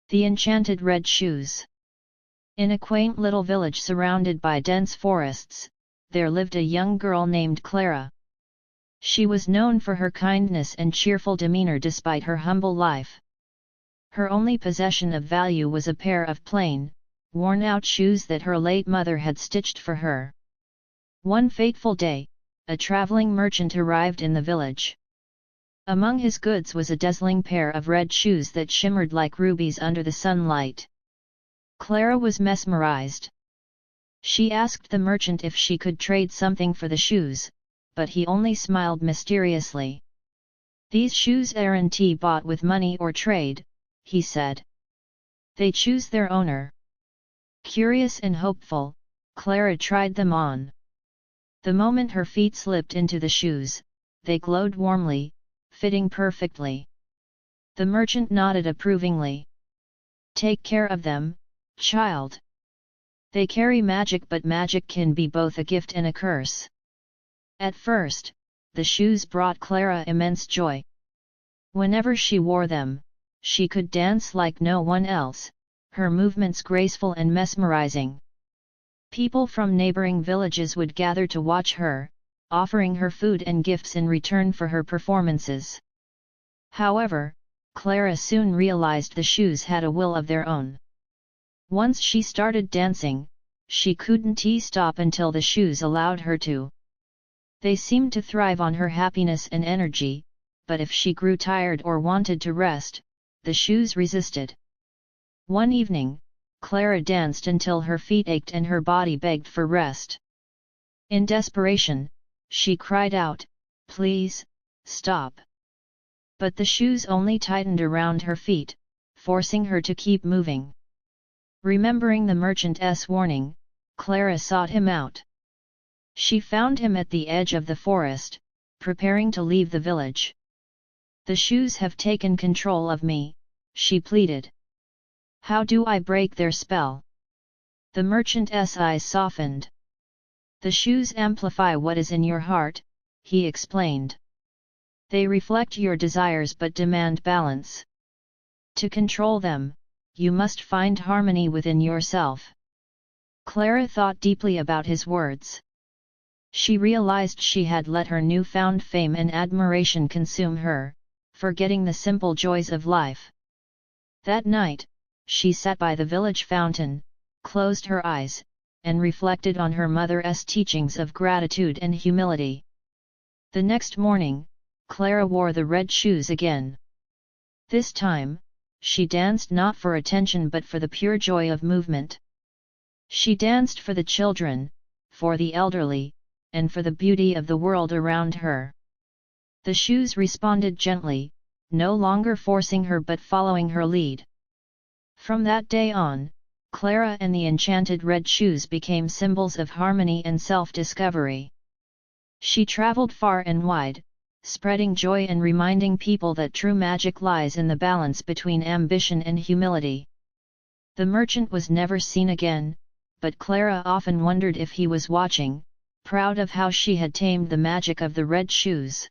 The Enchanted Red Shoes. In a quaint little village surrounded by dense forests, there lived a young girl named Clara. She was known for her kindness and cheerful demeanor despite her humble life. Her only possession of value was a pair of plain, worn-out shoes that her late mother had stitched for her. One fateful day, a traveling merchant arrived in the village. Among his goods was a dazzling pair of red shoes that shimmered like rubies under the sunlight. Clara was mesmerized. She asked the merchant if she could trade something for the shoes, but he only smiled mysteriously. "These shoes aren't bought with money or trade," he said. "They choose their owner." Curious and hopeful, Clara tried them on. The moment her feet slipped into the shoes, they glowed warmly, fitting perfectly. The merchant nodded approvingly. "Take care of them, child. They carry magic, but magic can be both a gift and a curse." At first, the shoes brought Clara immense joy. Whenever she wore them, she could dance like no one else, her movements graceful and mesmerizing. People from neighboring villages would gather to watch her, offering her food and gifts in return for her performances. However, Clara soon realized the shoes had a will of their own. Once she started dancing, she couldn't stop until the shoes allowed her to. They seemed to thrive on her happiness and energy, but if she grew tired or wanted to rest, the shoes resisted. One evening, Clara danced until her feet ached and her body begged for rest. In desperation, she cried out, "Please, stop!" But the shoes only tightened around her feet, forcing her to keep moving. Remembering the merchant's warning, Clara sought him out. She found him at the edge of the forest, preparing to leave the village. "The shoes have taken control of me," she pleaded. "How do I break their spell?" The merchant's eyes softened. "The shoes amplify what is in your heart," he explained. "They reflect your desires but demand balance. To control them, you must find harmony within yourself." Clara thought deeply about his words. She realized she had let her newfound fame and admiration consume her, forgetting the simple joys of life. That night, she sat by the village fountain, closed her eyes, and reflected on her mother's teachings of gratitude and humility. The next morning, Clara wore the red shoes again. This time, she danced not for attention but for the pure joy of movement. She danced for the children, for the elderly, and for the beauty of the world around her. The shoes responded gently, no longer forcing her but following her lead. From that day on, Clara and the Enchanted Red Shoes became symbols of harmony and self-discovery. She traveled far and wide, spreading joy and reminding people that true magic lies in the balance between ambition and humility. The merchant was never seen again, but Clara often wondered if he was watching, proud of how she had tamed the magic of the red shoes.